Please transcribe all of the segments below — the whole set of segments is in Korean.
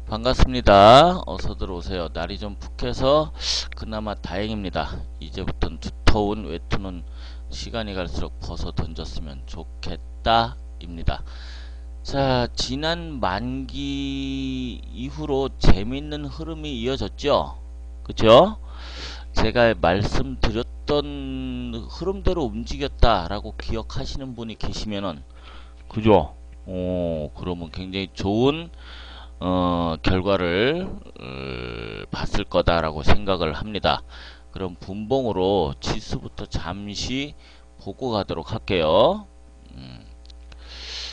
반갑습니다. 어서 들어오세요. 날이 좀 푹해서 그나마 다행입니다. 이제부터는 두터운 외투는 시간이 갈수록 벗어 던졌으면 좋겠다 입니다. 자, 지난 만기 이후로 재밌는 흐름이 이어졌죠? 그죠? 제가 말씀드렸던 흐름대로 움직였다라고 기억하시는 분이 계시면은, 그죠? 그러면 굉장히 좋은 결과를 봤을 거다라고 생각을 합니다. 그럼 분봉으로 지수부터 잠시 보고 가도록 할게요.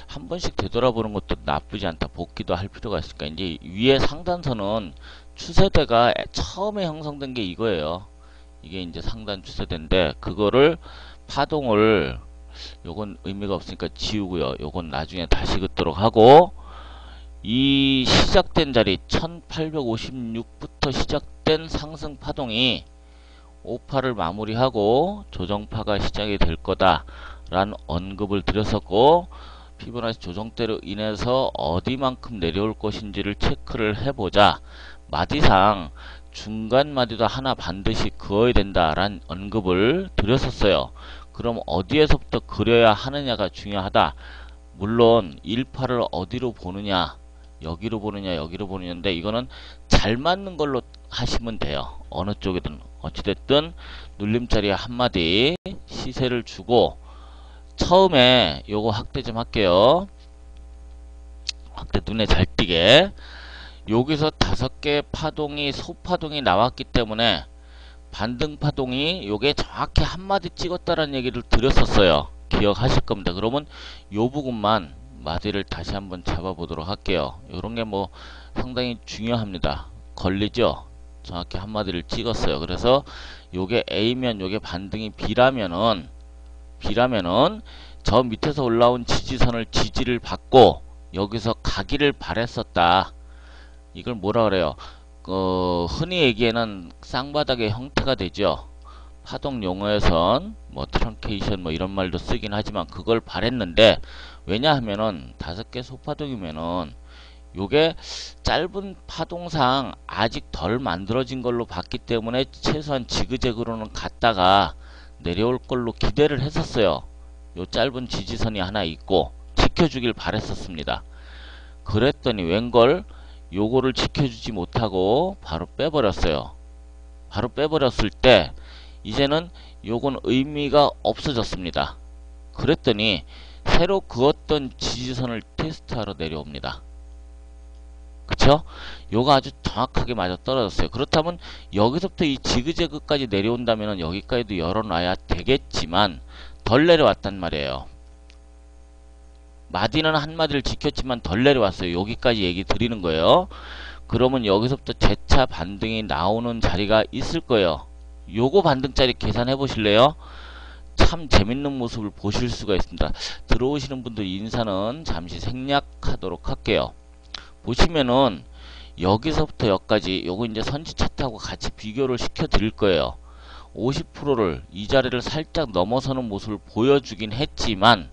한 번씩 되돌아보는 것도 나쁘지 않다. 복귀도 할 필요가 있으니까. 이제 위에 상단선은 추세대가 처음에 형성된 게 이거예요. 이게 이제 상단 추세대인데, 그거를 파동을, 요건 의미가 없으니까 지우고요. 요건 나중에 다시 긋도록 하고, 이 시작된 자리 1856부터 시작된 상승 파동이 5파를 마무리하고 조정파가 시작이 될 거다 라는 언급을 드렸었고, 피보나치 조정대로 인해서 어디만큼 내려올 것인지를 체크를 해보자. 마디상 중간 마디도 하나 반드시 그어야 된다라는 언급을 드렸었어요. 그럼 어디에서부터 그려야 하느냐가 중요하다. 물론 1파를 어디로 보느냐, 여기로 보느냐 여기로 보느냐인데, 이거는 잘 맞는 걸로 하시면 돼요. 어느 쪽이든. 어찌됐든 눌림자리에 한마디 시세를 주고, 처음에 요거 확대 좀 할게요. 확대 눈에 잘 띄게. 여기서 5개 파동이 소파동이 나왔기 때문에 반등 파동이 요게 정확히 한마디 찍었다라는 얘기를 드렸었어요. 기억하실 겁니다. 그러면 요 부분만 마디를 다시 한번 잡아보도록 할게요. 요런 게 뭐 상당히 중요합니다. 걸리죠? 정확히 한마디를 찍었어요. 그래서 요게 A면 요게 반등이 B라면은 저 밑에서 올라온 지지선을 지지를 받고 여기서 가기를 바랬었다. 이걸 뭐라 그래요? 흔히 얘기에는 쌍바닥의 형태가 되죠. 파동 용어에선 뭐 트렁케이션 뭐 이런 말도 쓰긴 하지만 그걸 바랬는데, 왜냐하면은 5개 소파동이면은 요게 짧은 파동상 아직 덜 만들어진 걸로 봤기 때문에 최소한 지그재그로는 갔다가 내려올 걸로 기대를 했었어요. 요 짧은 지지선이 하나 있고 지켜주길 바랬었습니다. 그랬더니 웬걸 요거를 지켜주지 못하고 바로 빼버렸어요. 바로 빼버렸을 때 이제는 요건 의미가 없어졌습니다. 그랬더니 새로 그었던 지지선을 테스트하러 내려옵니다. 그쵸? 요거 아주 정확하게 맞아 떨어졌어요. 그렇다면 여기서부터 이 지그재그까지 내려온다면 여기까지도 열어놔야 되겠지만 덜 내려왔단 말이에요. 마디는 한마디를 지켰지만 덜 내려왔어요. 여기까지 얘기 드리는 거예요. 그러면 여기서부터 재차 반등이 나오는 자리가 있을 거예요. 요거 반등짜리 계산해 보실래요? 참 재밌는 모습을 보실 수가 있습니다. 들어오시는 분들 인사는 잠시 생략하도록 할게요. 보시면은 여기서부터 여기까지 요거 이제 선지 차트하고 같이 비교를 시켜 드릴 거예요. 50%를 이 자리를 살짝 넘어서는 모습을 보여주긴 했지만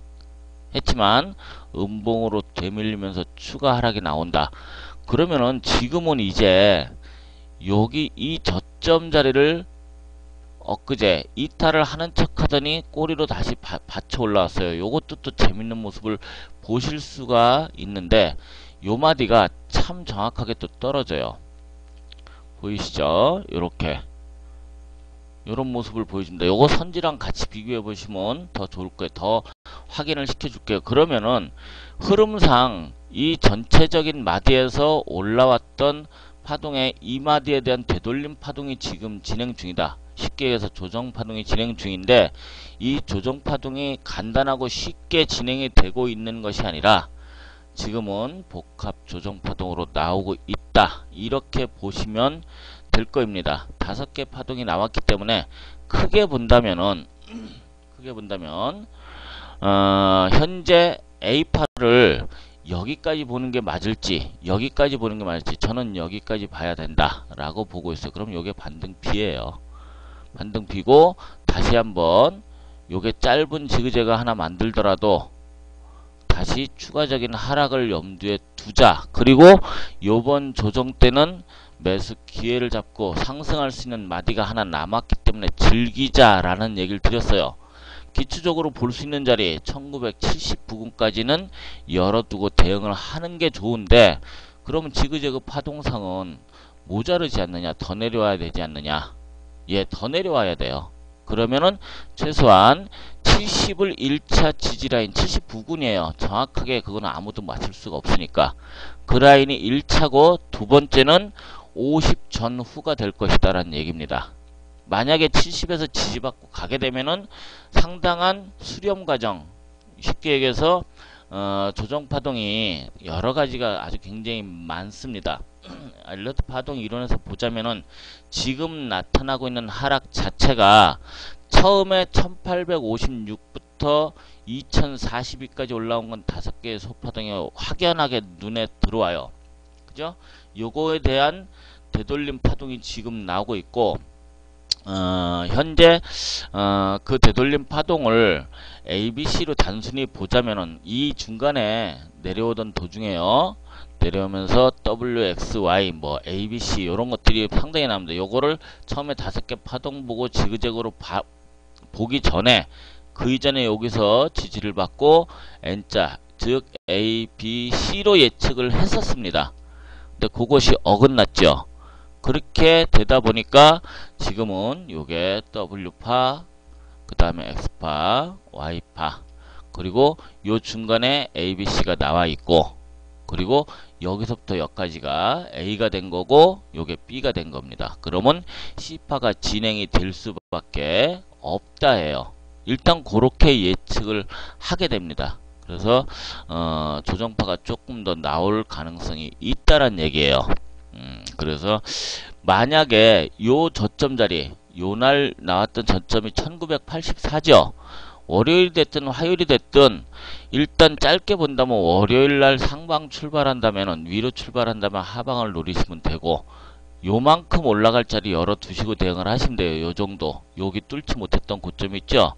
음봉으로 되밀리면서 추가 하락이 나온다. 그러면은 지금은 이제 여기 이 저점 자리를 엊그제 이탈을 하는 척 하더니 꼬리로 다시 받쳐 올라왔어요. 요것도 또 재밌는 모습을 보실 수가 있는데, 요 마디가 참 정확하게 또 떨어져요. 보이시죠? 요렇게 요런 모습을 보여줍니다. 요거 선지랑 같이 비교해 보시면 더 좋을 거예요. 더 확인을 시켜줄게요. 그러면은 흐름상 이 전체적인 마디에서 올라왔던 파동의 이 마디에 대한 되돌림 파동이 지금 진행 중이다. 쉽게 해서 조정 파동이 진행 중인데, 이 조정 파동이 간단하고 쉽게 진행이 되고 있는 것이 아니라 지금은 복합 조정 파동으로 나오고 있다. 이렇게 보시면 될 거입니다. 5개 파동이 나왔기 때문에 크게 본다면 현재 A파를 여기까지 보는 게 맞을지 여기까지 보는 게 맞을지 저는 여기까지 봐야 된다 라고 보고 있어요. 그럼 요게 반등 B예요. 반등 B고, 다시 한번 요게 짧은 지그재그 하나 만들더라도 다시 추가적인 하락을 염두에 열어두자. 그리고 요번 조정 때는 매수 기회를 잡고 상승할 수 있는 마디가 하나 남았기 때문에 즐기자라는 얘기를 드렸어요. 기초적으로 볼 수 있는 자리 1970 부근까지는 열어두고 대응을 하는 게 좋은데, 그러면 지그재그 파동상은 모자르지 않느냐, 더 내려와야 되지 않느냐. 예, 더 내려와야 돼요. 그러면은 최소한 70을 1차 지지라인 79군이에요. 정확하게 그거는 아무도 맞출 수가 없으니까. 그 라인이 1차고 두 번째는 50 전후가 될 것이다 라는 얘기입니다. 만약에 70에서 지지받고 가게 되면은 상당한 수렴 과정, 쉽게 얘기해서 조정 파동이 여러 가지가 아주 굉장히 많습니다. 알러트 파동 이론에서 보자면은 지금 나타나고 있는 하락 자체가 처음에 1856부터 2042까지 올라온 건 5개의 소파동이 확연하게 눈에 들어와요. 그죠? 요거에 대한 되돌림 파동이 지금 나오고 있고, 현재 그 되돌림 파동을 ABC로 단순히 보자면은 이 중간에 내려오던 도중에요. 내려오면서 WXY 뭐 ABC 요런 것들이 상당히 나옵니다. 요거를 처음에 5개 파동 보고 지그재그로 보기 전에 그 이전에 여기서 지지를 받고 N자 즉 ABC로 예측을 했었습니다. 근데 그것이 어긋났죠. 그렇게 되다 보니까 지금은 요게 W파, 그 다음에 X파, Y파, 그리고 요 중간에 ABC가 나와 있고, 그리고 여기서부터 여기까지가 A가 된 거고 요게 B가 된 겁니다. 그러면 C파가 진행이 될 수밖에 없다 해요. 일단 그렇게 예측을 하게 됩니다. 그래서 조정파가 조금 더 나올 가능성이 있다란 얘기예요. 그래서 만약에 요 저점 자리, 요날 나왔던 저점이 1984죠. 월요일이 됐든 화요일이 됐든 일단 짧게 본다면 월요일날 상방 출발한다면, 위로 출발한다면 하방을 노리시면 되고, 요만큼 올라갈 자리 열어두시고 대응을 하시면 돼요. 요 정도, 여기 뚫지 못했던 고점 있죠.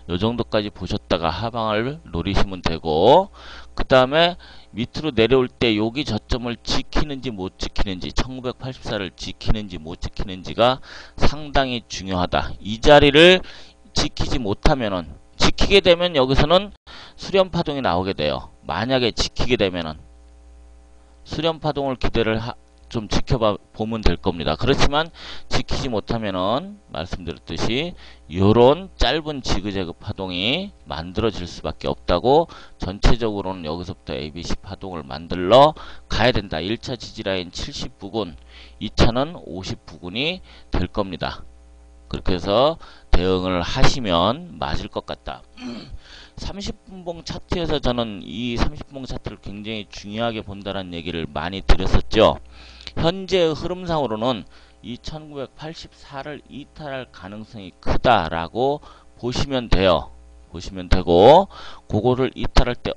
요 정도까지 보셨다가 하방을 노리시면 되고, 그 다음에 밑으로 내려올 때 여기 저점을 지키는지 못 지키는지, 1984를 지키는지 못 지키는지가 상당히 중요하다. 이 자리를 지키지 못하면은, 지키게 되면 여기서는 수렴 파동이 나오게 돼요. 만약에 지키게 되면은 수렴 파동을 기대를 좀 지켜봐 보면 될 겁니다. 그렇지만 지키지 못하면은 말씀드렸듯이 요런 짧은 지그재그 파동이 만들어질 수밖에 없다고, 전체적으로는 여기서부터 ABC 파동을 만들러 가야 된다. 1차 지지라인 70 부근, 2차는 50 부근이 될 겁니다. 그렇게 해서 대응을 하시면 맞을 것 같다. 30분봉 차트에서 저는 이 30분봉 차트를 굉장히 중요하게 본다는 얘기를 많이 드렸었죠. 현재 흐름상으로는 이 1984를 이탈할 가능성이 크다라고 보시면 돼요. 보시면 되고, 그거를 이탈할 때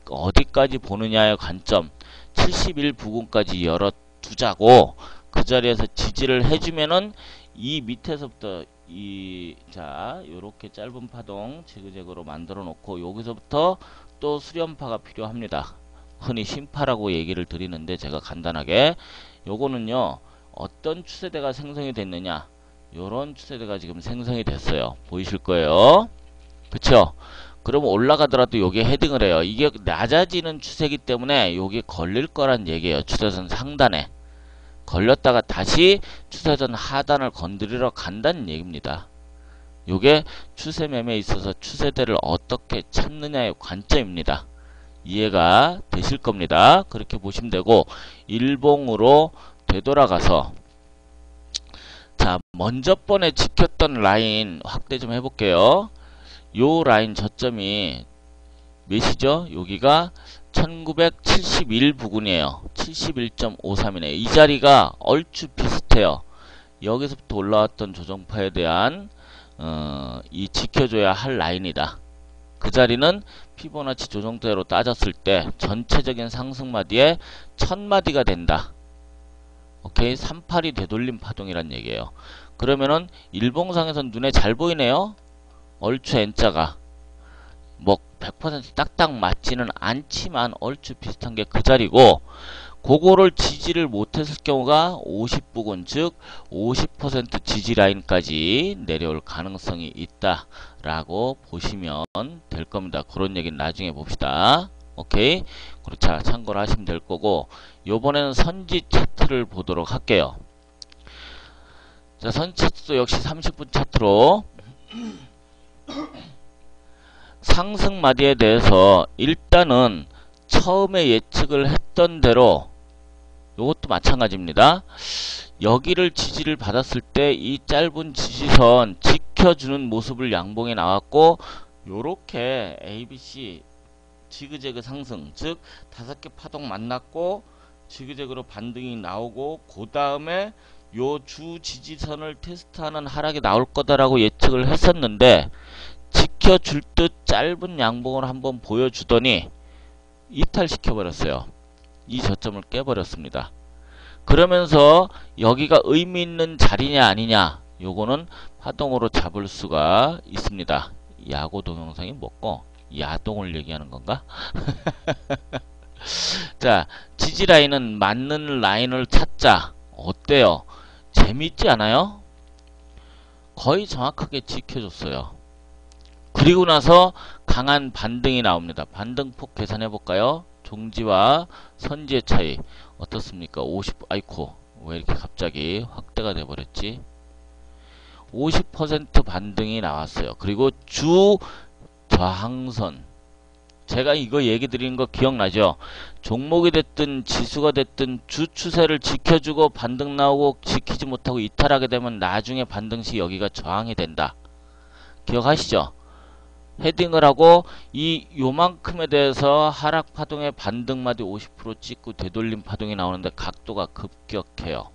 어디까지 보느냐의 관점, 71 부근까지 열어두자고, 그 자리에서 지지를 해주면은 이 밑에서부터 요렇게 짧은 파동 지그재그로 만들어 놓고, 여기서부터 또 수렴파가 필요합니다. 흔히 신파라고 얘기를 드리는데, 제가 간단하게 요거는요, 어떤 추세대가 생성이 됐느냐, 요런 추세대가 지금 생성이 됐어요. 보이실 거예요. 그쵸? 그러면 올라가더라도 요게 헤딩을 해요. 이게 낮아지는 추세이기 때문에 요게 걸릴 거란 얘기예요. 추세선 상단에 걸렸다가 다시 추세선 하단을 건드리러 간다는 얘기입니다. 요게 추세 매매에 있어서 추세대를 어떻게 찾느냐의 관점입니다. 이해가 되실 겁니다. 그렇게 보시면 되고, 일봉으로 되돌아가서, 자, 먼저 번에 지켰던 라인 확대 좀 해볼게요. 요 라인 저점이 몇이죠? 여기가 1971 부근이에요. 71.53이네요. 이 자리가 얼추 비슷해요. 여기서부터 올라왔던 조정파에 대한 이 지켜줘야 할 라인이다. 그 자리는 피보나치 조정대로 따졌을 때 전체적인 상승마디에 1000마디가 된다. 오케이, 38이 되돌림 파동이란 얘기예요. 그러면은 일봉상에선 눈에 잘 보이네요. 얼추 N자가 뭐 100% 딱딱 맞지는 않지만 얼추 비슷한 게 그 자리고, 그거를 지지를 못했을 경우가 50부근, 즉 50% 지지 라인까지 내려올 가능성이 있다라고 보시면 될 겁니다. 그런 얘기는 나중에 봅시다. 오케이? 그렇죠. 참고를 하시면 될 거고, 요번에는 선지 차트를 보도록 할게요. 자, 선지 차트도 역시 30분 차트로 상승 마디에 대해서 일단은 처음에 예측을 했던 대로 요것도 마찬가지입니다. 여기를 지지를 받았을 때 이 짧은 지지선 지켜주는 모습을 양봉에 나왔고, 요렇게 ABC 지그재그 상승, 즉 5개 파동 만났고 지그재그로 반등이 나오고, 그 다음에 요 주 지지선을 테스트하는 하락이 나올 거다라고 예측을 했었는데, 지켜줄 듯 짧은 양봉을 한번 보여주더니 이탈시켜 버렸어요. 이 저점을 깨버렸습니다. 그러면서 여기가 의미 있는 자리냐 아니냐, 요거는 파동으로 잡을 수가 있습니다. 야구 동영상이 뭐고 야동을 얘기하는 건가? 자, 지지 라인은 맞는 라인을 찾자. 어때요? 재밌지 않아요? 거의 정확하게 지켜줬어요. 그리고 나서 강한 반등이 나옵니다. 반등폭 계산해 볼까요? 종지와 선지의 차이 어떻습니까? 50, 아이코, 왜 이렇게 갑자기 확대가 돼 버렸지? 50% 반등이 나왔어요. 그리고 주 저항선, 제가 이거 얘기 드리는 거 기억나죠? 종목이 됐든 지수가 됐든 주 추세를 지켜주고 반등 나오고 지키지 못하고 이탈하게 되면 나중에 반등 시 여기가 저항이 된다. 기억하시죠? 헤딩을 하고 요만큼에 대해서 하락 파동의 반등마디 50% 찍고 되돌림 파동이 나오는데 각도가 급격해요.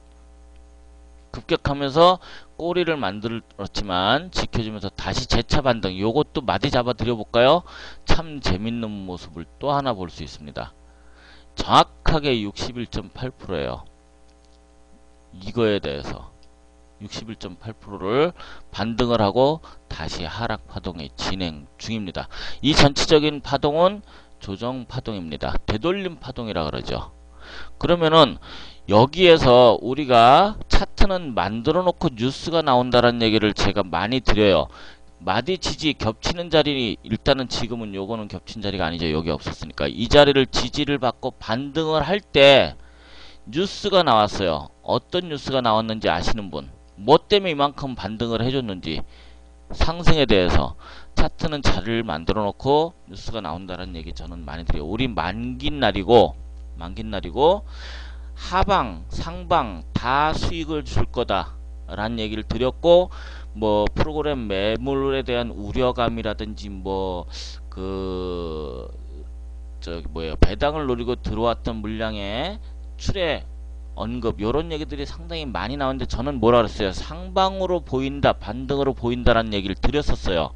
급격하면서 꼬리를 만들었지만 지켜주면서 다시 재차 반등. 요것도 마디 잡아 드려볼까요? 참 재밌는 모습을 또 하나 볼 수 있습니다. 정확하게 61.8%예요. 이거에 대해서 61.8%를 반등을 하고 다시 하락 파동이 진행 중입니다. 이 전체적인 파동은 조정 파동입니다. 되돌림 파동이라 그러죠. 그러면은 여기에서 우리가 차트는 만들어 놓고 뉴스가 나온다는 얘기를 제가 많이 드려요. 마디 지지 겹치는 자리, 일단은 지금은 요거는 겹친 자리가 아니죠. 여기 없었으니까 이 자리를 지지를 받고 반등을 할 때 뉴스가 나왔어요. 어떤 뉴스가 나왔는지 아시는 분? 뭐 때문에 이만큼 반등을 해줬는지, 상승에 대해서 차트는 자리를 만들어 놓고 뉴스가 나온다는 얘기 저는 많이 드려요. 우리 만긴 날이고 하방 상방 다 수익을 줄 거다 라는 얘기를 드렸고, 뭐 프로그램 매물에 대한 우려감이라든지 배당을 노리고 들어왔던 물량의 출회 언급, 요런 얘기들이 상당히 많이 나오는데 저는 뭐라 그랬어요? 상방으로 보인다, 반등으로 보인다라는 얘기를 드렸었어요.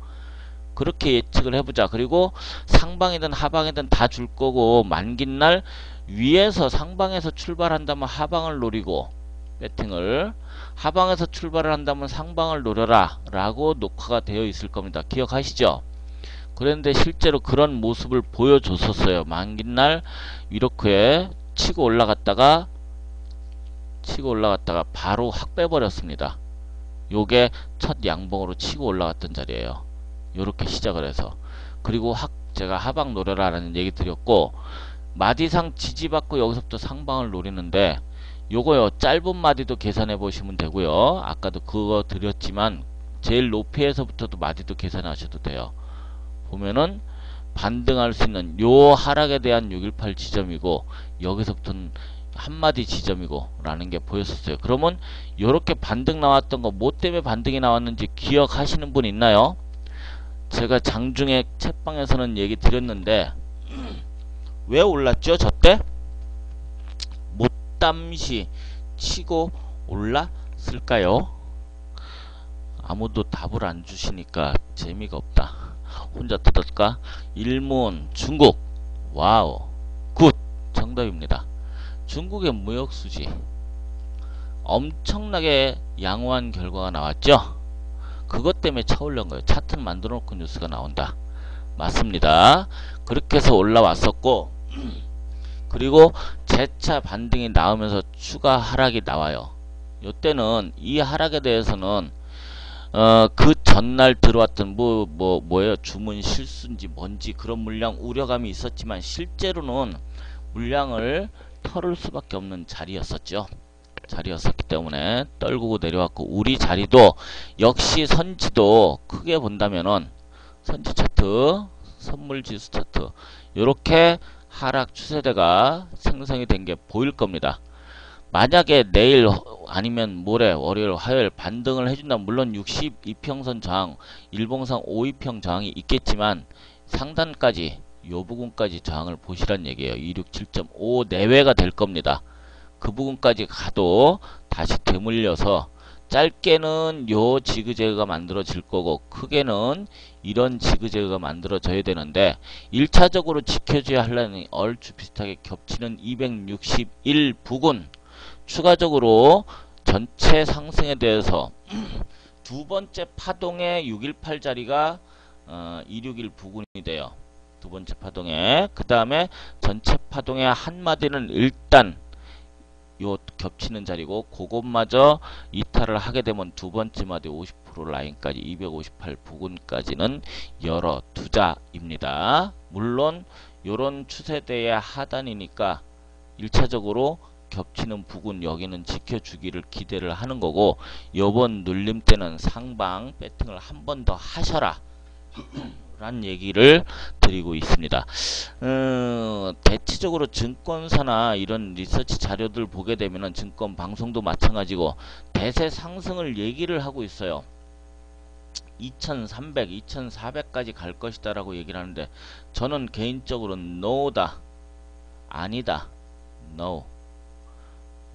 그렇게 예측을 해보자. 그리고 상방이든 하방이든 다 줄 거고, 만기날 위에서 상방에서 출발한다면 하방을 노리고 배팅을, 하방에서 출발을 한다면 상방을 노려라 라고 녹화가 되어 있을 겁니다. 기억하시죠? 그런데 실제로 그런 모습을 보여줬었어요. 만기날 이렇게 치고 올라갔다가 바로 확 빼버렸습니다. 요게 첫 양봉으로 치고 올라갔던 자리예요. 요렇게 시작을 해서, 그리고 제가 하방 노려라 라는 얘기 드렸고, 마디상 지지받고 여기서부터 상방을 노리는데, 요거요 짧은 마디도 계산해 보시면 되고요. 아까도 그거 드렸지만 제일 높이에서부터도 마디도 계산하셔도 돼요. 보면은 반등할 수 있는 요 하락에 대한 618 지점이고, 여기서부터는 한마디 지점이고 라는 게 보였었어요. 그러면 요렇게 반등 나왔던 거 뭐 때문에 반등이 나왔는지 기억하시는 분 있나요? 제가 장중에 채방에서는 얘기 드렸는데, 왜 올랐죠? 저때 못담시 치고 올랐을까요? 아무도 답을 안 주시니까 재미가 없다. 혼자 뜯을까? 일본, 중국. 와우, 굿, 정답입니다. 중국의 무역수지 엄청나게 양호한 결과가 나왔죠. 그것 때문에 차올른 거예요. 차트는 만들어 놓고 뉴스가 나온다. 맞습니다. 그렇게 해서 올라왔었고, 그리고 재차 반등이 나오면서 추가 하락이 나와요. 이때는 이 하락에 대해서는 그 전날 들어왔던 뭐예요? 주문 실수인지 뭔지 그런 물량 우려감이 있었지만 실제로는 물량을 털을 수밖에 없는 자리였었죠. 자리였었기 때문에 떨구고 내려왔고, 우리 자리도 역시 선지도 크게 본다면은 선지 차트, 선물 지수 차트, 요렇게 하락 추세대가 생성이 된 게 보일 겁니다. 만약에 내일 아니면 모레 월요일 화요일 반등을 해준다면 물론 62평선 저항, 일봉상 5위평 저항이 있겠지만 상단까지 요 부분까지 저항을 보시란 얘기예요. 267.5 내외가 될 겁니다. 그 부분까지 가도 다시 되물려서 짧게는 요 지그재그가 만들어질 거고 크게는 이런 지그재그가 만들어져야 되는데 1차적으로 지켜줘야 하려는 얼추 비슷하게 겹치는 261 부근, 추가적으로 전체 상승에 대해서 두 번째 파동의 618 자리가 261 부근이 돼요. 두 번째 파동에. 그 다음에 전체 파동의 한마디는 일단 요 겹치는 자리고, 그것마저 이탈을 하게 되면 두 번째 마디 50% 라인까지 258 부근까지는 열어 두자입니다. 물론 요런 추세대의 하단이니까 1차적으로 겹치는 부근 여기는 지켜주기를 기대를 하는 거고, 요번 눌림 때는 상방 배팅을 한 번 더 하셔라 란 얘기를 드리고 있습니다. 대체적으로 증권사나 이런 리서치 자료들 보게 되면은 증권 방송도 마찬가지고 대세 상승을 얘기를 하고 있어요. 2300, 2400까지 갈 것이다 라고 얘기를 하는데, 저는 개인적으로 no다, 아니다,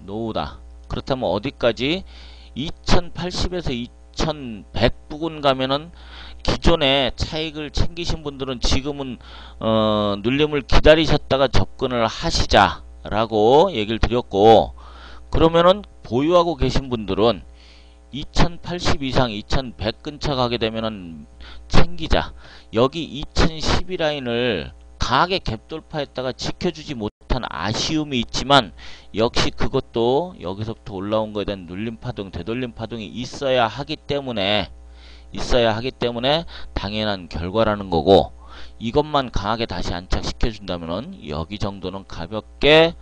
no다. 그렇다면 어디까지? 2080에서 2100 부근 가면은 기존에 차익을 챙기신 분들은 지금은 눌림을 기다리셨다가 접근을 하시자 라고 얘기를 드렸고, 그러면은 보유하고 계신 분들은 2080 이상 2100 근처 가게 되면은 챙기자. 여기 2012 라인을 강하게 갭 돌파했다가 지켜주지 못한 아쉬움이 있지만 역시 그것도 여기서부터 올라온 거에 대한 눌림 파동, 되돌림 파동이 있어야 하기 때문에 당연한 결과라는 거고, 이것만 강하게 다시 안착시켜 준다면은 여기 정도는 가볍게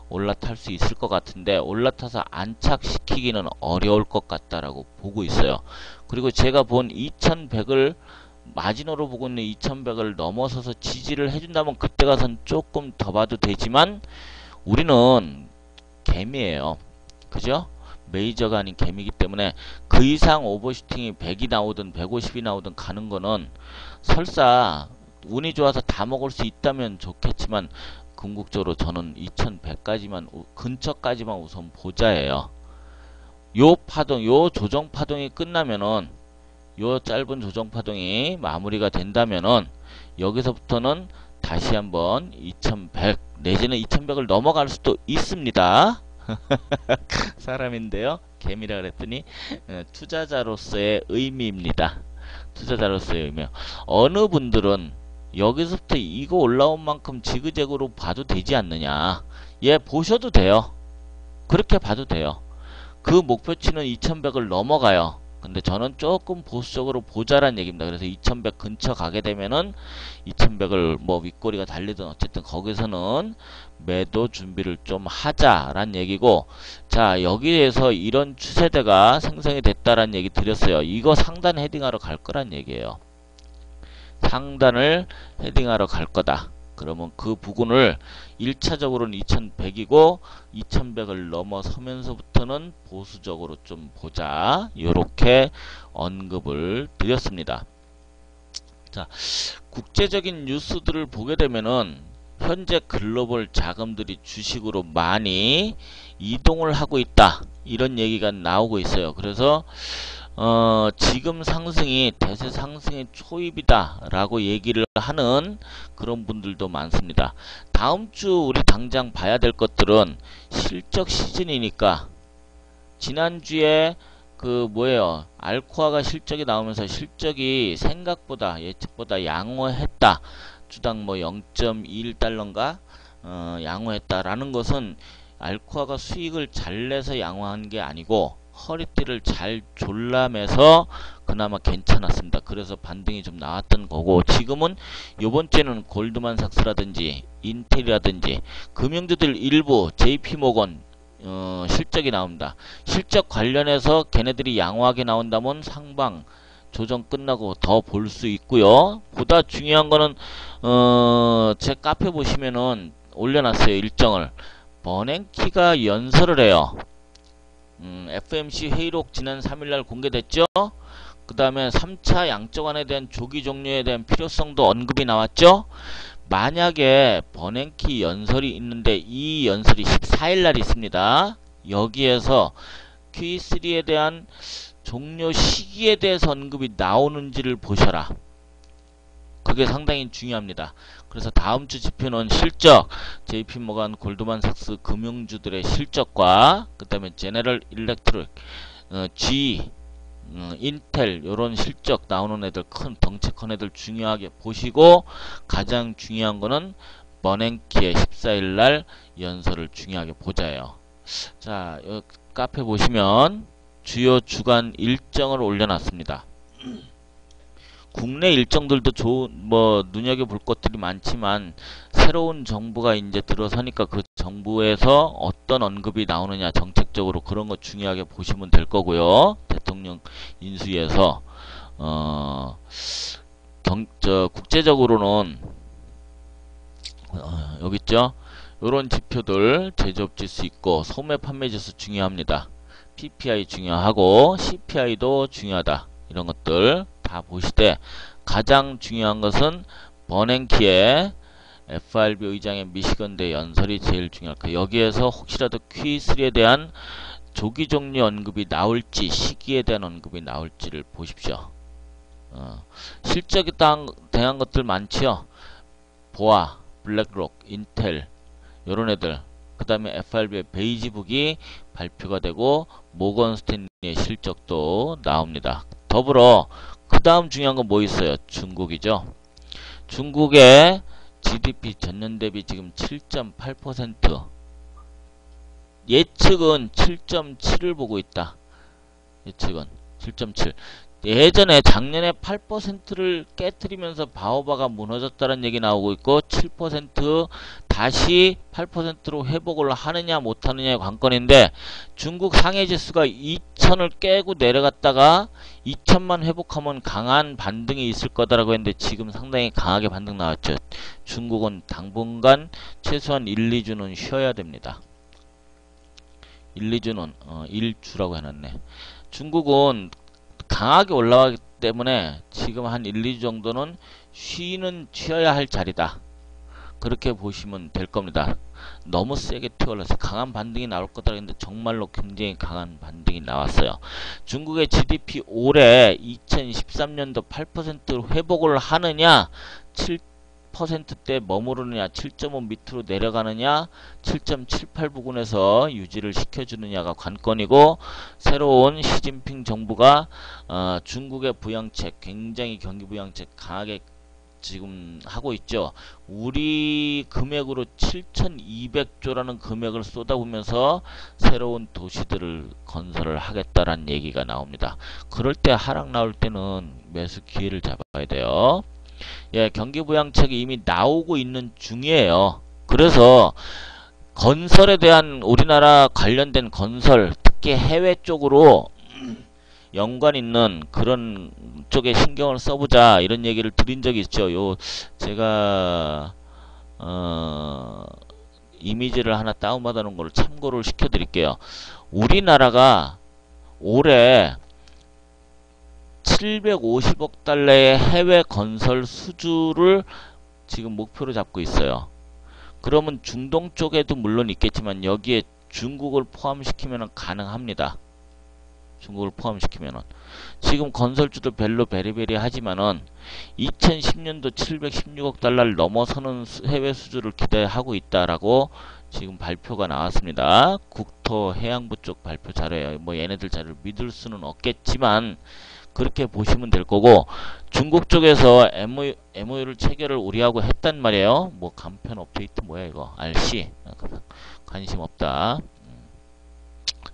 올라탈 수 있을 것 같은데, 올라타서 안착시키기는 어려울 것 같다라고 보고 있어요. 그리고 제가 본 2100을 마지노로 보고 있는 2100을 넘어서서 지지를 해준다면 그때 가선 조금 더 봐도 되지만, 우리는 개미예요. 그죠? 메이저가 아닌 개미이기 때문에 그 이상 오버슈팅이 100이 나오든 150이 나오든 가는 거는 설사 운이 좋아서 다 먹을 수 있다면 좋겠지만, 궁극적으로 저는 2100까지만 근처까지만 우선 보자예요. 요 파동, 요 조정 파동이 끝나면은, 요 짧은 조정 파동이 마무리가 된다면은 여기서부터는 다시 한번 2100 내지는 2100을 넘어갈 수도 있습니다. 사람인데요, 개미라 그랬더니 투자자로서의 의미입니다. 투자자로서의 의미요. 어느 분들은 여기서부터 이거 올라온 만큼 지그재그로 봐도 되지 않느냐, 예, 보셔도 돼요. 그렇게 봐도 돼요. 그 목표치는 2100을 넘어가요. 근데 저는 조금 보수적으로 보자란 얘기입니다. 그래서 2100 근처 가게 되면은 2100을 뭐 윗꼬리가 달리든 어쨌든 거기서는 매도 준비를 좀 하자란 얘기고, 자, 여기에서 이런 추세대가 생성이 됐다란 얘기 드렸어요. 이거 상단 헤딩하러 갈 거란 얘기예요. 상단을 헤딩하러 갈 거다. 그러면 그 부분을 1차적으로는 2100이고 2100을 넘어서면서부터는 보수적으로 좀 보자, 요렇게 언급을 드렸습니다. 자, 국제적인 뉴스들을 보게 되면은 현재 글로벌 자금들이 주식으로 많이 이동을 하고 있다, 이런 얘기가 나오고 있어요. 그래서 지금 상승이 대세 상승의 초입이다 라고 얘기를 하는 그런 분들도 많습니다. 다음 주 우리 당장 봐야 될 것들은 실적 시즌이니까, 지난주에 그 뭐예요? 알코아가 실적이 나오면서 실적이 생각보다 예측보다 양호했다. 주당 뭐 0.21달러인가 양호했다라는 것은 알코아가 수익을 잘 내서 양호한 게 아니고 허리띠를 잘 졸라매서 그나마 괜찮았습니다. 그래서 반등이 좀 나왔던 거고, 지금은 요번 주에는 골드만삭스라든지 인텔이라든지 금융주들 일부 JP모건 실적이 나옵니다. 실적 관련해서 걔네들이 양호하게 나온다면 상방 조정 끝나고 더 볼 수 있고요. 보다 중요한 거는 제 카페 보시면은 올려놨어요. 일정을. 버냉키가 연설을 해요. FMC 회의록 지난 3일날 공개됐죠. 그 다음에 3차 양적완에 대한 조기 종료에 대한 필요성도 언급이 나왔죠. 만약에 버냉키 연설이 있는데 이 연설이 14일날 있습니다. 여기에서 Q3에 대한 종료 시기에 대해서 언급이 나오는지를 보셔라. 그게 상당히 중요합니다. 그래서 다음 주 지표는 실적, JP모간, 골드만삭스 금융주들의 실적과 그 다음에 제네럴 일렉트릭, G, 인텔 요런 실적 나오는 애들, 큰 덩치 큰 애들 중요하게 보시고, 가장 중요한 거는 버냉키의 14일날 연설을 중요하게 보자예요. 자, 요 카페 보시면 주요 주간 일정을 올려놨습니다. 국내 일정들도 눈여겨볼 것들이 많지만, 새로운 정부가 이제 들어서니까 그 정부에서 어떤 언급이 나오느냐, 정책적으로 그런 거 중요하게 보시면 될 거고요. 대통령 인수위에서, 국제적으로는, 여기 있죠? 요런 지표들, 제조업지수 있고, 소매 판매지수 중요합니다. PPI 중요하고, CPI도 중요하다. 이런 것들 다 보시되, 가장 중요한 것은 버냉키의 FRB 의장의 미시건대 연설이 제일 중요할 거예요. 여기에서 혹시라도 Q3에 대한 조기 종료 언급이 나올지, 시기에 대한 언급이 나올지를 보십시오. 실적에 대한 것들 많지요. 보아, 블랙록, 인텔 요런 애들, 그 다음에 FRB의 베이지북이 발표가 되고 모건 스탠리의 실적도 나옵니다. 더불어 그 다음 중요한 건 뭐 있어요? 중국이죠. 중국의 GDP 전년 대비 지금 7.8%, 예측은 7.7을 보고 있다. 예측은 7.7. 예전에 작년에 8%를 깨트리면서 바오바가 무너졌다는 얘기 나오고 있고, 7% 다시 8%로 회복을 하느냐 못하느냐의 관건인데, 중국 상해지수가 2000을 깨고 내려갔다가 2000만 회복하면 강한 반등이 있을 거다라고 했는데, 지금 상당히 강하게 반등 나왔죠. 중국은 당분간 최소한 1, 2주는 쉬어야 됩니다. 1, 2주는 1주라고 해놨네. 중국은 강하게 올라가기 때문에 지금 한 1, 2주 정도는 쉬어야 할 자리다. 그렇게 보시면 될 겁니다. 너무 세게 튀어올라서 강한 반등이 나올 거다 했는데 정말로 굉장히 강한 반등이 나왔어요. 중국의 GDP 올해 2013년도 8%로 회복을 하느냐, 7%대 머무르느냐, 7.5 밑으로 내려가느냐, 7.78 부근에서 유지를 시켜주느냐가 관건이고, 새로운 시진핑 정부가 중국의 부양책, 굉장히 경기 부양책 강하게 지금 하고 있죠. 우리 금액으로 7,200조라는 금액을 쏟아부으면서 새로운 도시들을 건설을 하겠다라는 얘기가 나옵니다. 그럴 때 하락 나올 때는 매수 기회를 잡아야 돼요. 예, 경기부양책이 이미 나오고 있는 중이에요. 그래서 건설에 대한, 우리나라 관련된 건설, 특히 해외 쪽으로 연관 있는 그런 쪽에 신경을 써보자, 이런 얘기를 드린 적이 있죠. 제가 이미지를 하나 다운받아 놓은 걸 참고를 시켜 드릴게요. 우리나라가 올해 750억 달러의 해외 건설 수주를 지금 목표로 잡고 있어요. 그러면 중동 쪽에도 물론 있겠지만 여기에 중국을 포함시키면 가능합니다. 중국을 포함시키면은. 지금 건설주들 별로 베리베리 하지만은 2010년도 716억 달러를 넘어서는 해외 수주를 기대하고 있다라고 지금 발표가 나왔습니다. 국토해양부 쪽 발표 자료예요. 뭐 얘네들 자료를 믿을 수는 없겠지만 그렇게 보시면 될 거고, 중국 쪽에서 MOU를 체결을 우리하고 했단 말이에요. 뭐 간편 업데이트 뭐야 이거 RC 관심 없다.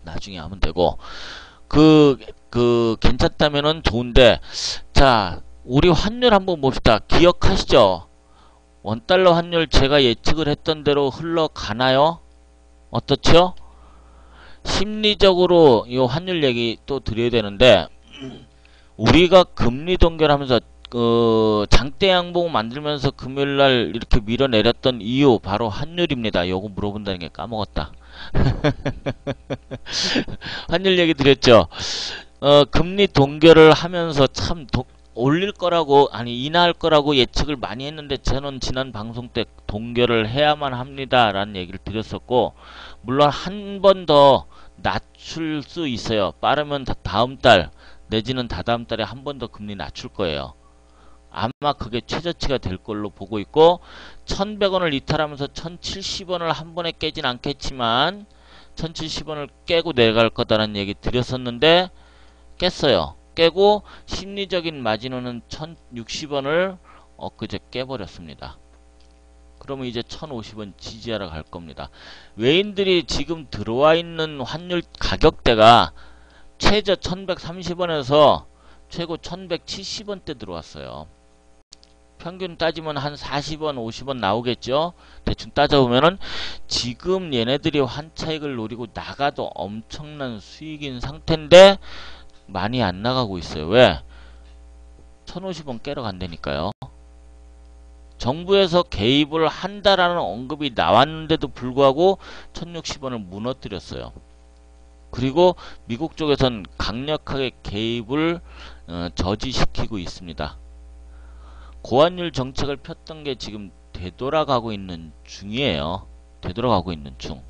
나중에 하면 되고, 괜찮다면은 좋은데, 자 우리 환율 한번 봅시다. 기억하시죠? 원달러 환율 제가 예측을 했던 대로 흘러가나요? 어떻죠? 심리적으로 이 환율 얘기 또 드려야 되는데, 우리가 금리 동결하면서 장대 양봉 만들면서 금요일날 이렇게 밀어내렸던 이유 바로 환율입니다. 요거 물어본다는 게 까먹었다. 환율 얘기 드렸죠. 금리 동결을 하면서 참 올릴 거라고, 아니 인하할 거라고 예측을 많이 했는데, 저는 지난 방송 때 동결을 해야만 합니다 라는 얘기를 드렸었고, 물론 한 번 더 낮출 수 있어요. 빠르면 다음 달 내지는 다다음 달에 한 번 더 금리 낮출 거예요. 아마 그게 최저치가 될 걸로 보고 있고, 1100원을 이탈하면서 1070원을 한 번에 깨진 않겠지만 1070원을 깨고 내려갈 거다라는 얘기 드렸었는데 깼어요. 깨고 심리적인 마지노는 1060원을 엊그제 깨버렸습니다. 그러면 이제 1050원 지지하러 갈 겁니다. 외인들이 지금 들어와 있는 환율 가격대가 최저 1130원에서 최고 1170원대 들어왔어요. 평균 따지면 한 40원, 50원 나오겠죠? 대충 따져보면은 지금 얘네들이 환차익을 노리고 나가도 엄청난 수익인 상태인데 많이 안 나가고 있어요. 왜? 1050원 깨러 간다니까요. 정부에서 개입을 한다라는 언급이 나왔는데도 불구하고 1060원을 무너뜨렸어요. 그리고 미국 쪽에선 강력하게 개입을 저지시키고 있습니다. 고환율 정책을 폈던 게 지금 되돌아가고 있는 중이에요. 되돌아가고 있는 중.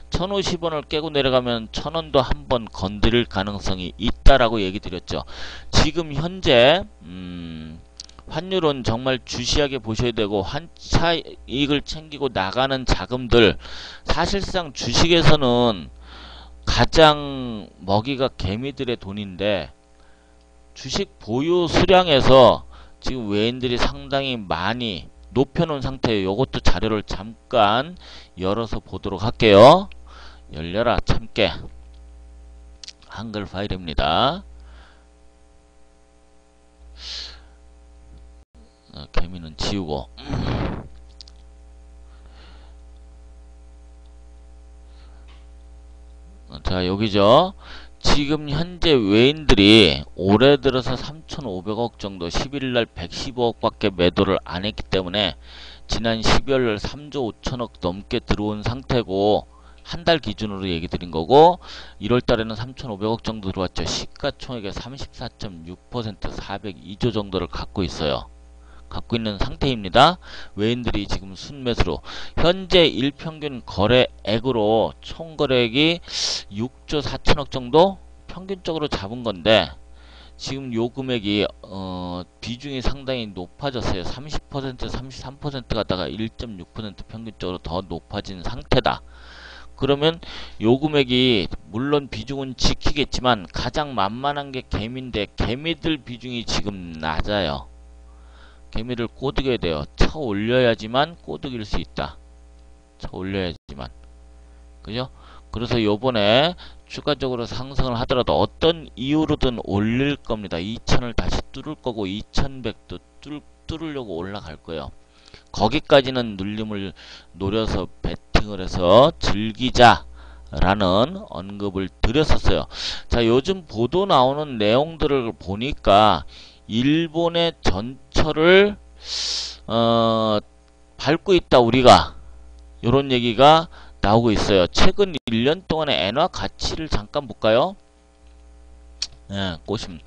1050원을 깨고 내려가면 1000원도 한번 건드릴 가능성이 있다라고 얘기 드렸죠. 지금 현재 환율은 정말 주시하게 보셔야 되고, 환차익을 챙기고 나가는 자금들, 사실상 주식에서는 가장 먹이가 개미들의 돈인데, 주식 보유 수량에서 지금 외인들이 상당히 많이 높여놓은 상태예요. 이것도 자료를 잠깐 열어서 보도록 할게요. 열려라 참깨. 한글 파일입니다. 개미는 지우고. 자 여기죠. 지금 현재 외인들이 올해 들어서 3,500억 정도, 11일날 115억밖에 매도를 안 했기 때문에 지난 12월날 3조 5천억 넘게 들어온 상태고, 한 달 기준으로 얘기 드린 거고, 1월달에는 3,500억 정도 들어왔죠. 시가총액의 34.6% 402조 정도를 갖고 있어요. 갖고 있는 상태입니다. 외인들이 지금 순매수로 현재 일평균 거래액으로 총 거래액이 6조 4천억 정도 평균적으로 잡은 건데, 지금 요 금액이 비중이 상당히 높아졌어요. 30% 33% 가다가 1.6% 평균적으로 더 높아진 상태다. 그러면 요 금액이 물론 비중은 지키겠지만 가장 만만한 게 개미인데, 개미들 비중이 지금 낮아요. 개미를 꼬드겨야 돼요. 쳐 올려야지만 꼬드길 수 있다. 쳐 올려야지만. 그죠? 그래서 요번에 추가적으로 상승을 하더라도 어떤 이유로든 올릴 겁니다. 2000을 다시 뚫을 거고 2100도 뚫으려고 올라갈 거예요. 거기까지는 눌림을 노려서 베팅을 해서 즐기자 라는 언급을 드렸었어요. 자 요즘 보도 나오는 내용들을 보니까 일본의 전철을 밟고 있다 우리가, 요런 얘기가 나오고 있어요. 최근 1년 동안의 엔화 가치를 잠깐 볼까요? 예, 꼬심.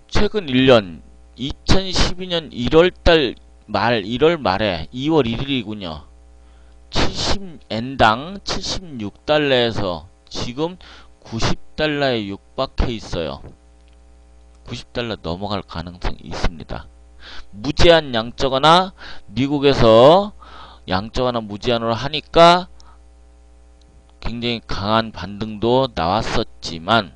최근 1년 2012년 1월달 말 1월 말에 2월 1일이군요. 70엔당 76달러에서 지금 90달러에 육박해 있어요. 90달러 넘어갈 가능성이 있습니다. 무제한 양적완화, 미국에서 양적완화 무제한으로 하니까 굉장히 강한 반등도 나왔었지만,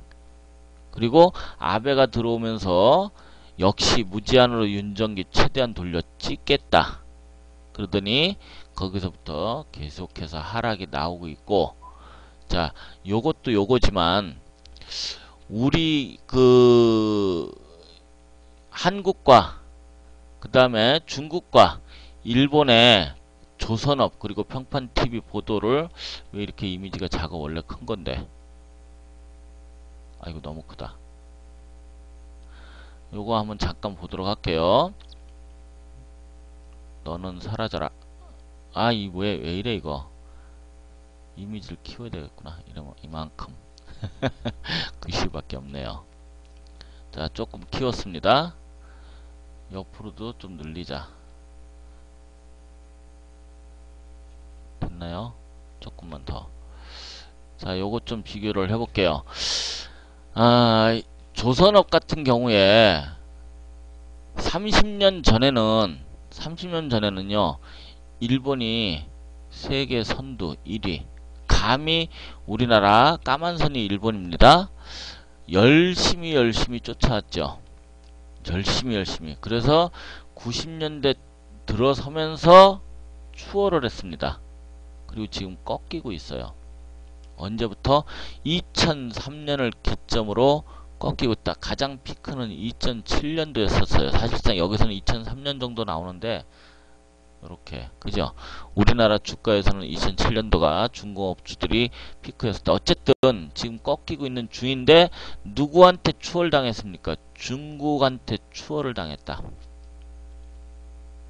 그리고 아베가 들어오면서 역시 무제한으로 윤전기 최대한 돌려 찍겠다 그러더니 거기서부터 계속해서 하락이 나오고 있고, 자, 요것도 요거지만 우리 한국과 그 다음에 중국과 일본의 조선업 그리고 평판TV 보도를, 왜 이렇게 이미지가 작아? 원래 큰 건데. 아이고 너무 크다. 요거 한번 잠깐 보도록 할게요. 너는 사라져라. 아, 왜 이래 이거. 이미지를 키워야 되겠구나. 이러면 이만큼. 글씨밖에 없네요. 자, 조금 키웠습니다. 옆으로도 좀 늘리자. 됐나요? 조금만 더. 자, 요거 좀 비교를 해볼게요. 아, 조선업 같은 경우에 30년 전에는요, 일본이 세계 선두 1위. 감히 우리나라 까만선이 일본입니다. 열심히 쫓아왔죠. 열심히. 그래서 90년대 들어서면서 추월을 했습니다. 그리고 지금 꺾이고 있어요. 언제부터? 2003년을 기점으로 꺾이고 있다. 가장 피크는 2007년도였었어요. 사실상 여기서는 2003년 정도 나오는데, 이렇게, 그죠? 우리나라 주가에서는 2007년도가 중공업주들이 피크였을 때, 어쨌든 지금 꺾이고 있는 중인데 누구한테 추월당했습니까? 중국한테 추월을 당했다.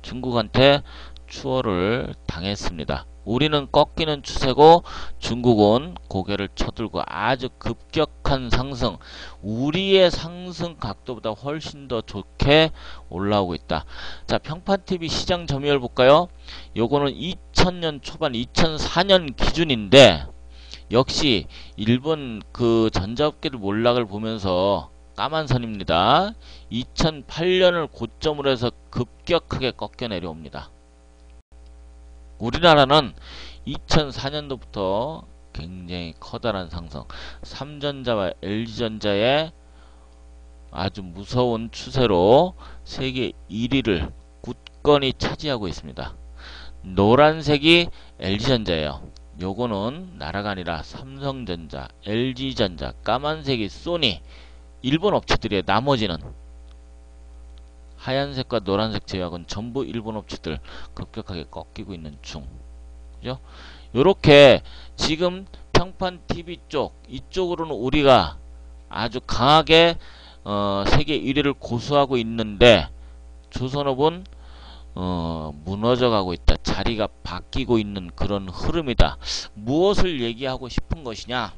중국한테 추월을 당했습니다. 우리는 꺾이는 추세고 중국은 고개를 쳐들고 아주 급격한 상승, 우리의 상승 각도보다 훨씬 더 좋게 올라오고 있다. 자, 평판TV 시장 점유율 볼까요? 요거는 2000년 초반 2004년 기준인데, 역시 일본 전자업계들 몰락을 보면서 까만 선입니다. 2008년을 고점으로 해서 급격하게 꺾여 내려옵니다. 우리나라는 2004년도부터 굉장히 커다란 상승, 삼전자와 LG전자의 아주 무서운 추세로 세계 1위를 굳건히 차지하고 있습니다. 노란색이 LG전자예요. 요거는 나라가 아니라 삼성전자, LG전자, 까만색이 소니, 일본 업체들이에요. 나머지는 하얀색과 노란색 제약은 전부 일본 업체들 급격하게 꺾이고 있는 중. 그죠? 요렇게 지금 평판TV 쪽, 이쪽으로는 우리가 아주 강하게 세계 1위를 고수하고 있는데, 조선업은 무너져 가고 있다. 자리가 바뀌고 있는 그런 흐름이다. 무엇을 얘기하고 싶은 것이냐?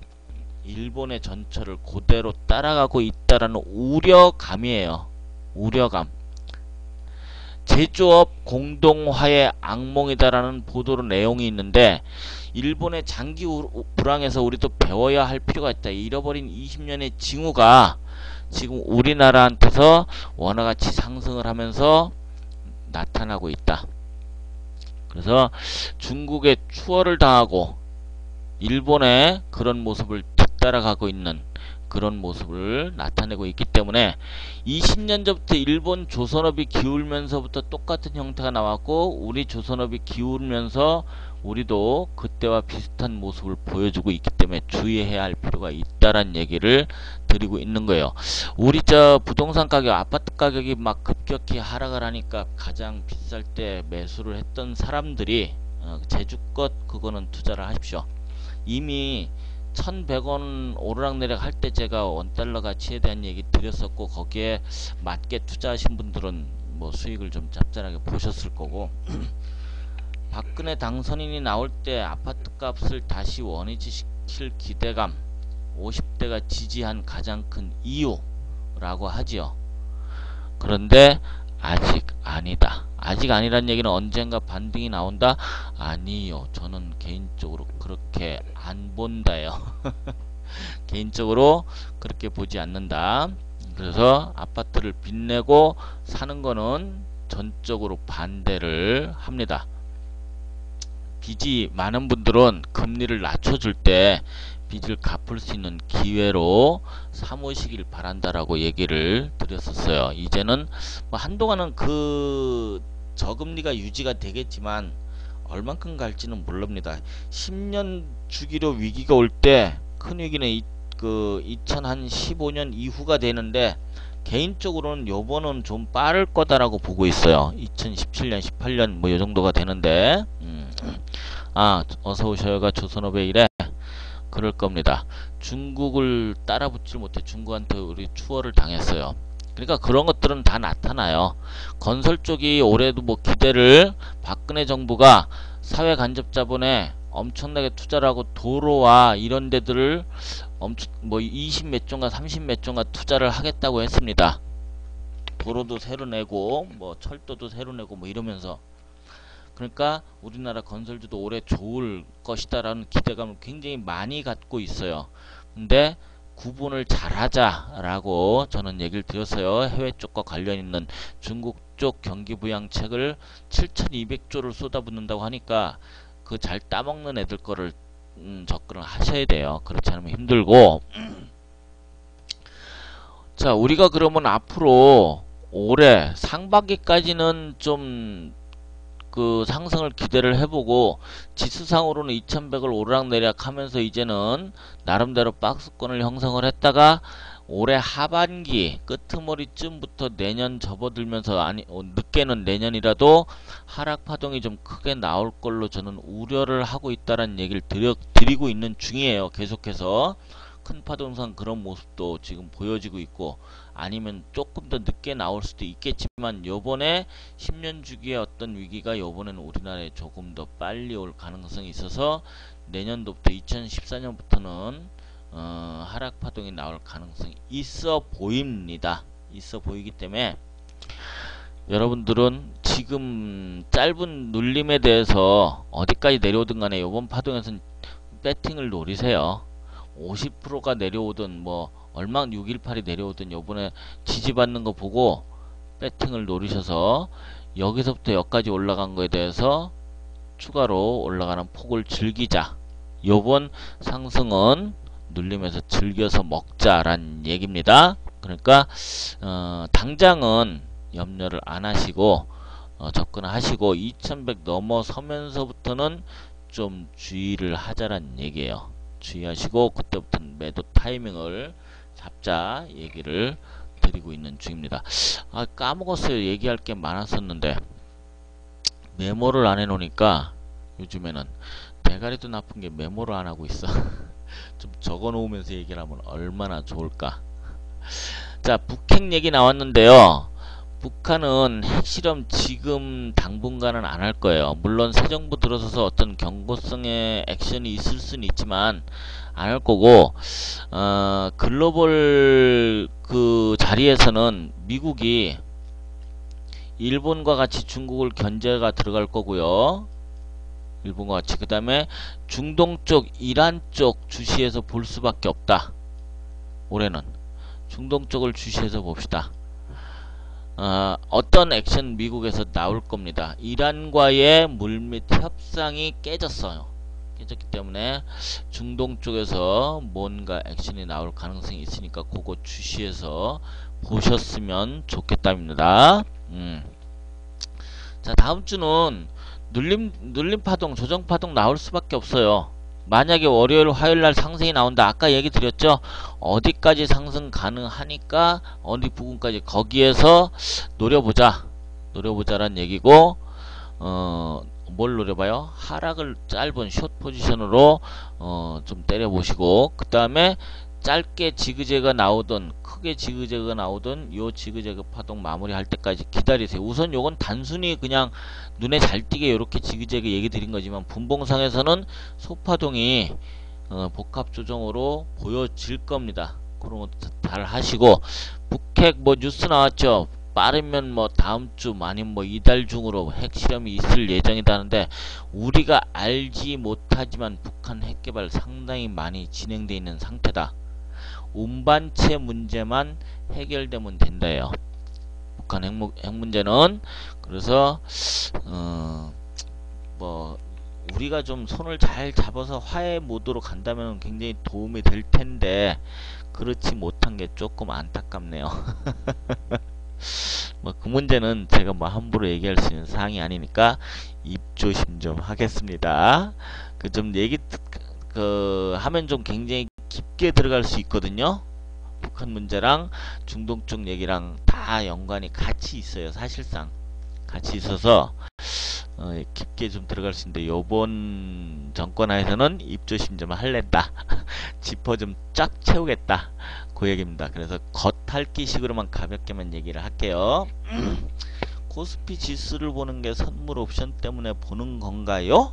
일본의 전철을 그대로 따라가고 있다라는 우려감이에요. 우려감. 제조업 공동화의 악몽이다라는 보도로 내용이 있는데, 일본의 장기 불황에서 우리도 배워야 할 필요가 있다. 잃어버린 20년의 징후가 지금 우리나라한테서 원화가치 상승을 하면서 나타나고 있다. 그래서 중국의 추월을 당하고 일본의 그런 모습을 뒤따라가고 있는 그런 모습을 나타내고 있기 때문에 20년 전부터 일본 조선업이 기울면서부터 똑같은 형태가 나왔고, 우리 조선업이 기울면서 우리도 그때와 비슷한 모습을 보여주고 있기 때문에 주의해야 할 필요가 있다란 얘기를 드리고 있는 거예요. 우리 부동산 가격, 아파트 가격이 막 급격히 하락을 하니까 가장 비쌀 때 매수를 했던 사람들이 제주껏 그거는 투자를 하십시오. 이미 1100원 오르락내리락 할 때 제가 원달러 가치에 대한 얘기 드렸었고, 거기에 맞게 투자하신 분들은 뭐 수익을 좀 짭짤하게 보셨을 거고, 박근혜 당선인이 나올 때 아파트 값을 다시 원위치시킬 기대감, 50대가 지지한 가장 큰 이유라고 하지요. 그런데 아직 아니다. 아직 아니란 얘기는 언젠가 반등이 나온다? 아니요. 저는 개인적으로 그렇게 안 본다요. 개인적으로 그렇게 보지 않는다. 그래서 아파트를 빚내고 사는 거는 전적으로 반대를 합니다. 빚이 많은 분들은 금리를 낮춰줄 때 빚을 갚을 수 있는 기회로 삼으시길 바란다라고 얘기를 드렸었어요. 이제는 뭐 한동안은 그 저금리가 유지가 되겠지만 얼만큼 갈지는 모릅니다. 10년 주기로 위기가 올 때 큰 위기는 그 2015년 이후가 되는데 개인적으로는 요번은 좀 빠를 거다라고 보고 있어요. 2017년, 18년 뭐 요 정도가 되는데 어서 오셔요가 조선업의 일에 그럴 겁니다. 중국을 따라붙질 못해 중국한테 우리 추월을 당했어요. 그러니까 그런 것들은 다 나타나요. 건설 쪽이 올해도 뭐 기대를 박근혜 정부가 사회 간접 자본에 엄청나게 투자를 하고 도로와 이런 데들을 엄청 뭐 20 몇 조인가 30 몇 조인가 투자를 하겠다고 했습니다. 도로도 새로 내고 뭐 철도도 새로 내고 뭐 이러면서 그러니까 우리나라 건설주도 올해 좋을 것이다라는 기대감을 굉장히 많이 갖고 있어요. 근데 구분을 잘하자라고 저는 얘기를 드렸어요. 해외 쪽과 관련 있는 중국 쪽 경기 부양책을 7,200조를 쏟아붓는다고 하니까 그 잘 따먹는 애들 거를 접근을 하셔야 돼요. 그렇지 않으면 힘들고 자 우리가 그러면 앞으로 올해 상반기까지는 좀 그 상승을 기대를 해보고 지수상으로는 2100을 오르락내리락 하면서 이제는 나름대로 박스권을 형성을 했다가 올해 하반기 끄트머리쯤부터 내년 접어들면서 늦게는 내년이라도 하락 파동이 좀 크게 나올 걸로 저는 우려를 하고 있다는 얘기를 드리고 있는 중이에요. 계속해서 큰 파동상 그런 모습도 지금 보여지고 있고 아니면 조금 더 늦게 나올 수도 있겠지만 요번에 10년 주기의 어떤 위기가 요번에는 우리나라에 조금 더 빨리 올 가능성이 있어서 내년도부터 2014년부터는 하락 파동이 나올 가능성이 있어 보입니다. 있어 보이기 때문에 여러분들은 지금 짧은 눌림에 대해서 어디까지 내려오든 간에 요번 파동에서는 배팅을 노리세요. 50%가 내려오든 뭐 얼마 618이 내려오든 요번에 지지받는 거 보고 배팅을 노리셔서 여기서부터 여기까지 올라간 거에 대해서 추가로 올라가는 폭을 즐기자. 요번 상승은 눌림에서 즐겨서 먹자란 얘기입니다. 그러니까 당장은 염려를 안 하시고 접근하시고 2100 넘어서면서부터는 좀 주의를 하자란 얘기예요. 주의하시고 그때부터는 매도 타이밍을 잡자 얘기를 드리고 있는 중입니다. 까먹었어요. 얘기할 게 많았었는데 메모를 안 해놓으니까 요즘에는 대가리도 나쁜 게 메모를 안 하고 있어. 좀 적어 놓으면서 얘기를 하면 얼마나 좋을까. 자, 북핵 얘기 나왔는데요. 북한은 핵실험 지금 당분간은 안 할 거예요. 물론 새 정부 들어서서 어떤 경고성의 액션이 있을 수는 있지만 안 할 거고 글로벌 그 자리에서는 미국이 일본과 같이 중국을 견제가 들어갈 거고요. 일본과 같이 그 다음에 중동 쪽 이란 쪽 주시해서 볼 수밖에 없다. 올해는 중동 쪽을 주시해서 봅시다. 어떤 액션 미국에서 나올 겁니다. 이란과의 물밑 협상이 깨졌어요. 깨졌기 때문에 중동 쪽에서 뭔가 액션이 나올 가능성이 있으니까 그거 주시해서 보셨으면 좋겠답니다. 자, 다음 주는 눌림 파동, 조정 파동 나올 수밖에 없어요. 만약에 월요일, 화요일 날 상승이 나온다. 아까 얘기 드렸죠. 어디까지 상승 가능하니까 어디 부분까지 거기에서 노려보자란 얘기고 뭘 노려봐요? 하락을 짧은 숏 포지션으로 좀 때려보시고 그 다음에 짧게 지그재가 나오든 크게 지그재가 나오든 요 지그재그 파동 마무리할 때까지 기다리세요. 우선 요건 단순히 그냥 눈에 잘 띄게 이렇게 지그재그 얘기 드린 거지만 분봉상에서는 소파동이 복합 조정으로 보여질 겁니다. 그런 것도 잘 하시고 북핵 뭐 뉴스 나왔죠. 빠르면 뭐 다음 주 아니면 뭐 이달 중으로 핵실험이 있을 예정이다는데 우리가 알지 못하지만 북한 핵개발 상당히 많이 진행되어 있는 상태다. 운반체 문제만 해결되면 된다요. 북한 핵 문제는 그래서 뭐 우리가 좀 손을 잘 잡아서 화해 모드로 간다면 굉장히 도움이 될 텐데 그렇지 못한 게 조금 안타깝네요. 뭐 그 문제는 제가 뭐 함부로 얘기할 수 있는 사항이 아니니까 입조심 좀 하겠습니다. 그 좀 얘기 하면 좀 굉장히 깊게 들어갈 수 있거든요. 북한 문제랑 중동 쪽 얘기랑 다 연관이 같이 있어요. 사실상 같이 있어서 깊게 좀 들어갈 수 있는데 요번 정권 하에서는 입조심 좀 할랬다. 지퍼 좀 쫙 채우겠다. 그 얘기입니다. 그래서 겉핥기식으로만 가볍게만 얘기를 할게요. 코스피 지수를 보는 게 선물 옵션 때문에 보는 건가요?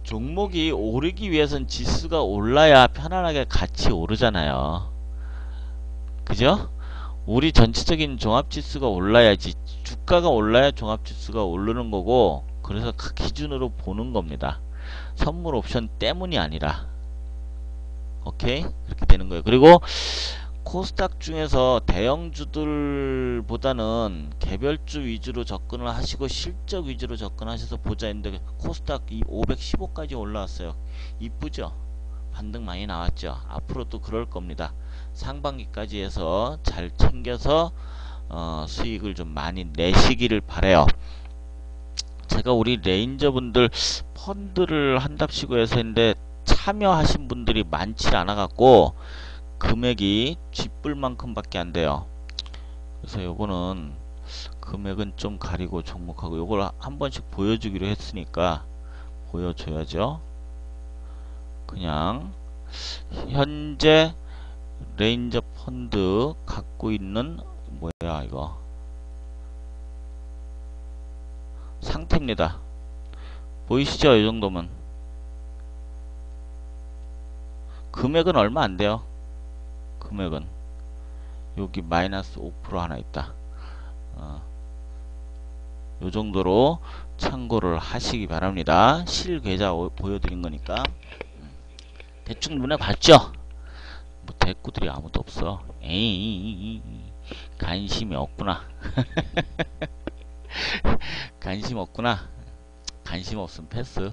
종목이 오르기 위해선 지수가 올라야 편안하게 같이 오르잖아요. 그죠? 우리 전체적인 종합지수가 올라야지, 주가가 올라야 종합지수가 오르는 거고, 그래서 그 기준으로 보는 겁니다. 선물 옵션 때문이 아니라. 오케이? 그렇게 되는 거예요. 그리고 코스닥 중에서 대형주들보다는 개별주 위주로 접근을 하시고 실적 위주로 접근하셔서 보자 했는데 코스닥 515까지 올라왔어요. 이쁘죠? 반등 많이 나왔죠? 앞으로도 그럴 겁니다. 상반기까지 해서 잘 챙겨서 수익을 좀 많이 내시기를 바래요. 제가 우리 레인저분들 펀드를 한답시고 해서 했는데 참여하신 분들이 많지 않아 갖고 금액이 쥐뿔만큼 밖에 안 돼요. 그래서 요거는 금액은 좀 가리고 종목하고 요걸 한 번씩 보여주기로 했으니까 보여줘야죠. 그냥 현재 레인저 펀드 갖고 있는 뭐야 이거 상태입니다. 보이시죠? 이 정도면 금액은 얼마 안 돼요. 금액은 여기 마이너스 5% 하나 있다. 요 정도로 참고를 하시기 바랍니다. 실계좌 보여드린 거니까 대충 눈에 봤죠? 뭐 대꾸들이 아무도 없어. 에이 관심이 없구나. 관심 없구나. 관심 없으면 패스.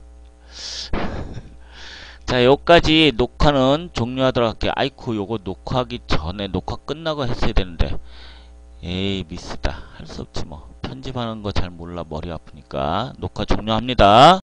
자, 여기까지 녹화는 종료하도록 할게요. 아이쿠, 요거 녹화하기 전에 녹화 끝나고 했어야 되는데. 에이, 미스다. 할 수 없지 뭐. 편집하는 거 잘 몰라 머리 아프니까. 녹화 종료합니다.